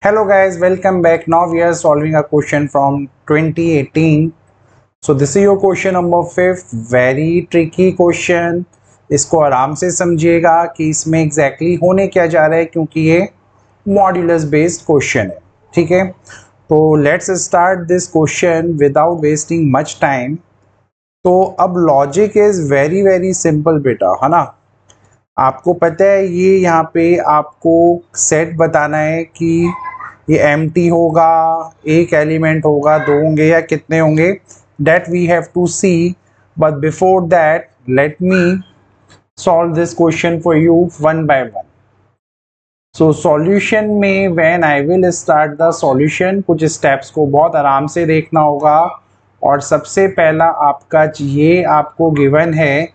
Hello guys, welcome back. Now we are solving a question from 2018. So this is your question number 5. Very tricky question. इसको आराम से समझिएगा कि इसमें exactly होने क्या जा रहा है क्योंकि ये मॉड्यूलस बेस्ड क्वेश्चन है। ठीक है, तो let's start this question without wasting much time. तो अब logic is very very simple बेटा, है ना। आपको पता है ये यहाँ पे आपको सेट बताना है कि ये एम्प्टी होगा, एक एलिमेंट होगा, दो होंगे या कितने होंगे, that we have to see. But before that let me solve this question for you one by one. So solution में when I will start the solution, कुछ स्टेप्स को बहुत आराम से देखना होगा। और सबसे पहला आपका ये आपको गिवन है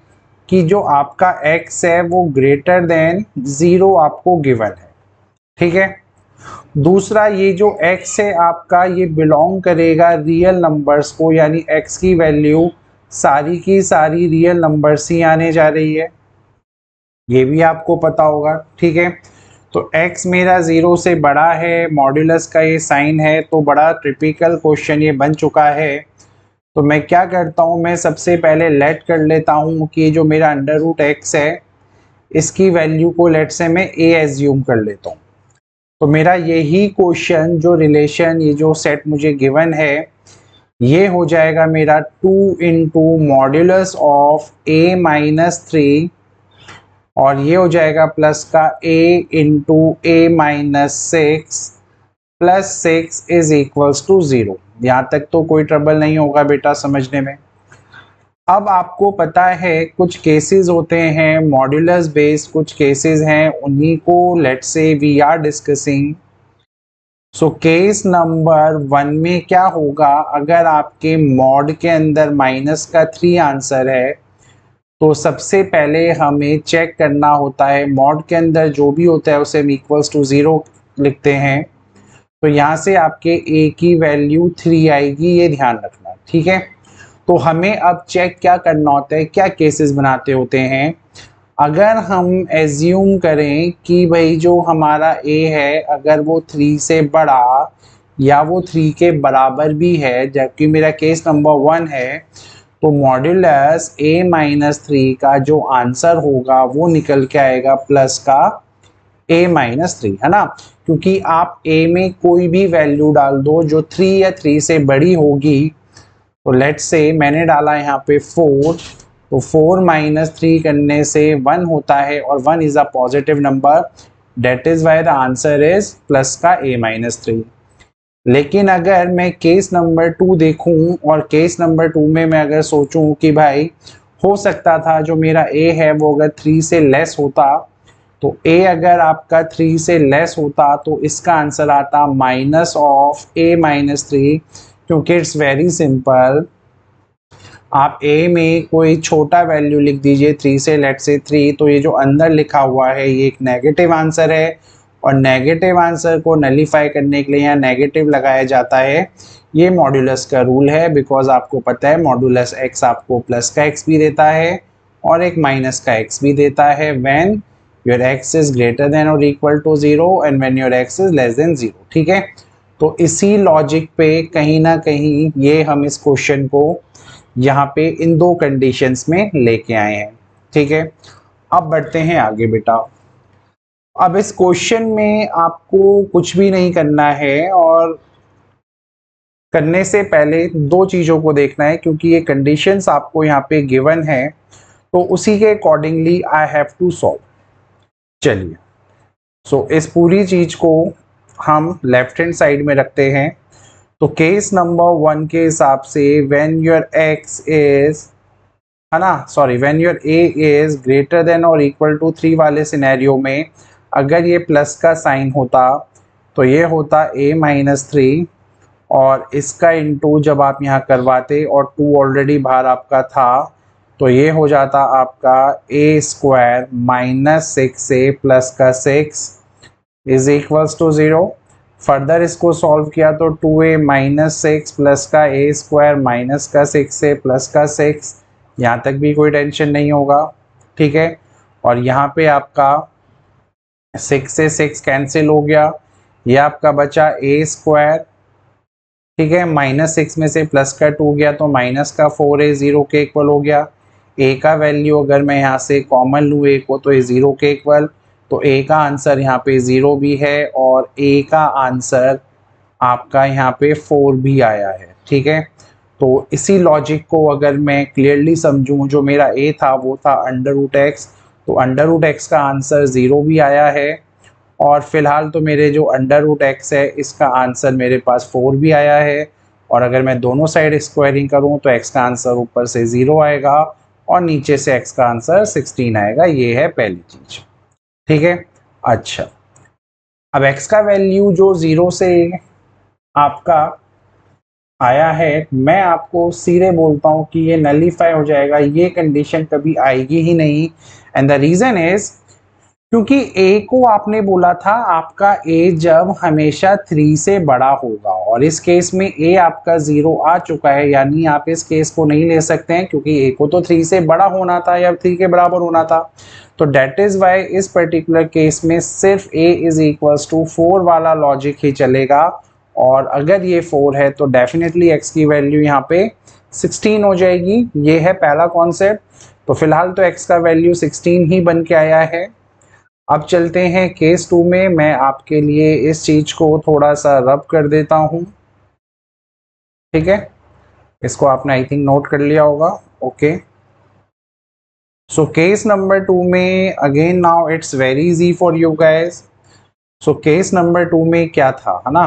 कि जो आपका x है वो ग्रेटर देन 0 आपको गिवन है। ठीक है, दूसरा ये जो x है आपका ये बिलोंग करेगा रियल नंबर्स को, यानी x की वैल्यू सारी की सारी रियल नंबर्स ही आने जा रही है, ये भी आपको पता होगा। ठीक है, तो x मेरा 0 से बड़ा है, मॉड्यूलस का ये साइन है, तो बड़ा टिपिकल क्वेश्चन ये बन चुका है। तो मैं क्या करता हूँ, मैं सबसे पहले लेट कर लेता हूँ कि जो मेरा अंडर रूट एक्स है इसकी वैल्यू को लेट से मैं a एज्यूम कर लेता हूँ। तो मेरा यही क्वेश्चन जो रिलेशन ये जो सेट मुझे गिवन है ये हो जाएगा मेरा 2 into modulus of a minus 3 और ये हो जाएगा प्लस का a into a minus 6 plus 6 is equals to 0। यहाँ तक तो कोई ट्रबल नहीं होगा बेटा समझने में। अब आपको पता है कुछ केसेस होते हैं मॉड्यूलस बेस्ड, कुछ केसेस हैं, उन्हीं को let's say we are discussing. So case number 1 में क्या होगा, अगर आपके मॉड के अंदर माइनस का 3 आंसर है तो सबसे पहले हमें चेक करना होता है मॉड के अंदर जो भी होता है उसे हम इक्वल्स टू 0 लिखते हैं। तो यहाँ से आपके a की वैल्यू 3 आएगी, ये ध्यान रखना। ठीक है, तो हमें अब चेक क्या करना होता है, क्या केसेस बनाते होते हैं। अगर हम एज्यूम करें कि भाई जो हमारा a है अगर वो 3 से बड़ा या वो 3 के बराबर भी है, जबकि मेरा केस नंबर 1 है, तो मॉड्यूलस a माइनस 3 का जो आंसर होगा वो निकल के आएगा प्लस का a माइनस 3, है ना। क्योंकि आप a में कोई भी वैल्यू डाल दो जो 3 या 3 से बड़ी होगी। तो लेट्स से मैंने डाला यहाँ पे 4, तो 4 माइनस 3 करने से 1 होता है और 1 is a positive number, that is why the answer is plus का a माइनस 3। लेकिन अगर मैं केस नंबर 2 देखूं और केस नंबर 2 में मैं अगर सोचूं कि भाई हो सकता था जो मेरा a है वो अगर 3 से लेस होता, तो a अगर आपका 3 से लेस होता तो इसका आंसर आता माइनस ऑफ a माइनस 3। क्योंकि इट्स वेरी सिंपल, आप a में कोई छोटा वैल्यू लिख दीजिए 3 से, लेट से 3, तो ये जो अंदर लिखा हुआ है ये एक नेगेटिव आंसर है और नेगेटिव आंसर को नलीफाई करने के लिए यहाँ नेगेटिव लगाया जाता है। ये मॉड्यूलस का रूल है, बिकॉज आपको पता है मॉड्यूलस x आपको प्लस का x भी देता है और एक माइनस का x भी देता है when your x is greater than और equal to 0 and when your x is less than 0। ठीक है, तो इसी लॉजिक पे कहीं ना कहीं ये हम इस क्वेश्चन को यहाँ पे इन दो कंडीशंस में लेके आए हैं। ठीक है, अब बढ़ते हैं आगे बेटा। अब इस क्वेश्चन में आपको कुछ भी नहीं करना है और करने से पहले दो चीजों को देखना है, क्योंकि ये कंडीशंस आपको यहाँ पे गिवन है तो उसी के accordingly I have to solve. चलिए, सो इस पूरी चीज को हम लेफ्ट हैंड साइड में रखते हैं। तो केस नंबर 1 के हिसाब से व्हेन योर x इज, है ना, sorry, when your a is greater than और इक्वल टू 3 वाले सिनेरियो में अगर ये प्लस का साइन होता तो ये होता a माइनस 3 और इसका इंटू जब आप यहाँ करवाते और 2 ऑलरेडी बाहर आपका था तो ये हो जाता आपका a स्क्वायर माइनस 6 से प्लस का 6 इज इक्वल्स टू 0। फर्दर इसको सॉल्व किया तो 2a माइनस 6 प्लस का a स्क्वायर माइनस का 6 से प्लस का 6, यहाँ तक भी कोई टेंशन नहीं होगा। ठीक है, और यहाँ पे आपका 6 से 6 कैंसिल हो गया, ये आपका बचा ए स्क्वायर, ठीक है, -6 में से प्लस का 2 गया तो माइनस का 4a 0 के इक्वल हो गया। ए का वैल्यू अगर मैं यहाँ से कॉमन लूँ ए को तो ये 0 के इक्वल, तो ए का आंसर यहाँ पे 0 भी है और ए का आंसर आपका यहाँ पे 4 भी आया है, ठीक है। तो इसी लॉजिक को अगर मैं क्लियरली समझूं, जो मेरा ए था वो था √x, तो √x का आंसर 0 भी आया है और फिलहाल तो मेरे जो √x है इसका आंसर मेरे पास 4 भी आया है। और अगर मैं दोनों साइड स्क्वायरिंग करूं तो x का आंसर ऊपर से 0 आएगा और नीचे से x का आंसर 16 आएगा। ये है पहली चीज, ठीक है। अच्छा, अब x का वैल्यू जो 0 से आपका आया है, मैं आपको सीधे बोलता हूं कि ये नलीफाई हो जाएगा, ये कंडीशन कभी आएगी ही नहीं। एंड द रीजन इज क्योंकि a को आपने बोला था आपका a जब हमेशा 3 से बड़ा होगा और इस केस में a आपका 0 आ चुका है, यानी आप इस केस को नहीं ले सकते हैं क्योंकि a को तो 3 से बड़ा होना था या 3 के बराबर होना था। तो डेट इज वाई इस पर्टिकुलर केस में सिर्फ a इज इक्वल्स टू 4 वाला लॉजिक ही चलेगा और अगर ये 4 है तो डेफिनेटली x की वैल्यू यहाँ पे 16 हो जाएगी। ये है पहला कॉन्सेप्ट। तो फिलहाल तो x का वैल्यू 16 ही बन के आया है। अब चलते हैं केस 2 में। मैं आपके लिए इस चीज को थोड़ा सा रब कर देता हूं, ठीक है। इसको आपने आई थिंक नोट कर लिया होगा। ओके, सो केस नंबर 2 में again now it's very easy for you guys. So case number 2 में क्या था, है ना,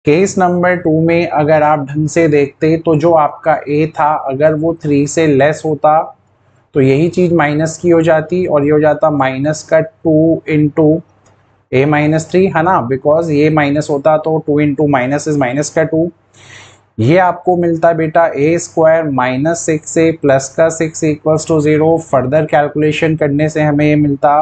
केस नंबर 2 में अगर आप ढंग से देखते तो जो आपका a था अगर वो 3 से लेस होता तो यही चीज माइनस की हो जाती और ये हो जाता माइनस का 2 इंटू a-3, है ना, बिकॉज ये माइनस होता तो 2 इंटू माइनस इज माइनस का 2। ये आपको मिलता बेटा a स्क्वायर -6 से प्लस का 6 इक्वल्स टू 0। फर्दर कैलकुलेशन करने से हमें ये मिलता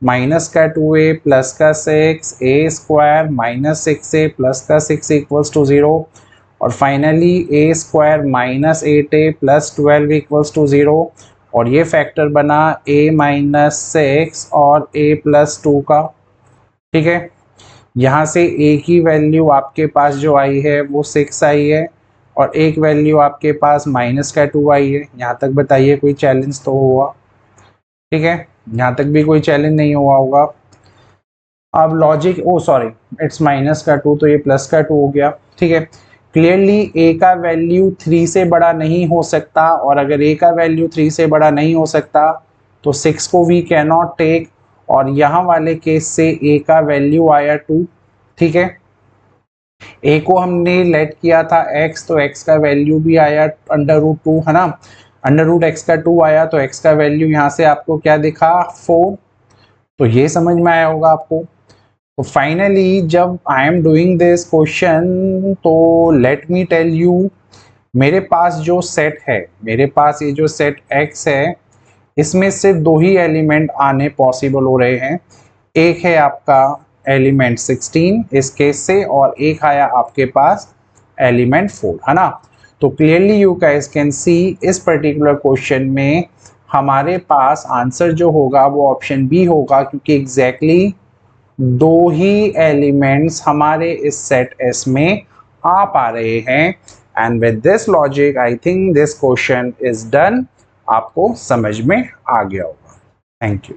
माइनस का 2a प्लस का 6 a स्क्वायर -6 से प्लस का 6 इक्वल्स टू 0 और finally a square -8a plus 12 equals to 0 और ये फैक्टर बना a-6 और a+2 का, ठीक है। यहाँ से a की वैल्यू आपके पास जो आई है वो 6 आई है और एक वैल्यू आपके पास -2 आई है। यहाँ तक बताइए कोई चैलेंज तो हुआ, ठीक है, यहाँ तक भी कोई चैलेंज नहीं हुआ होगा। अब लॉजिक, ओ सॉरी, इट्स -2 तो ये +2 हो गया, ठीक है। क्लियरली a का वैल्यू 3 से बड़ा नहीं हो सकता और अगर a का वैल्यू 3 से बड़ा नहीं हो सकता तो 6 को वी कैन नॉट टेक और यहाँ वाले केस से a का वैल्यू आया 2, ठीक है। a को हमने लेट किया था x, तो x का वैल्यू भी आया √2, है ना, √x का 2 आया तो x का वैल्यू यहाँ से आपको क्या दिखा 4। तो ये समझ में आया होगा आपको। तो फाइनली जब I am doing this question तो लेट मी टेल यू, मेरे पास जो सेट है, मेरे पास ये जो सेट x है इसमें सिर्फ 2 ही एलिमेंट आने पॉसिबल हो रहे हैं। एक है आपका एलिमेंट 16 इस केस से और एक आया आपके पास एलिमेंट 4, है ना। तो clearly you guys can see इस पर्टिकुलर क्वेश्चन में हमारे पास आंसर जो होगा वो ऑप्शन बी होगा क्योंकि एग्जैक्टली 2 ही एलिमेंट्स हमारे इस सेट एस में आ पा रहे हैं। And with this logic I think this question is done. आपको समझ में आ गया होगा। Thank you.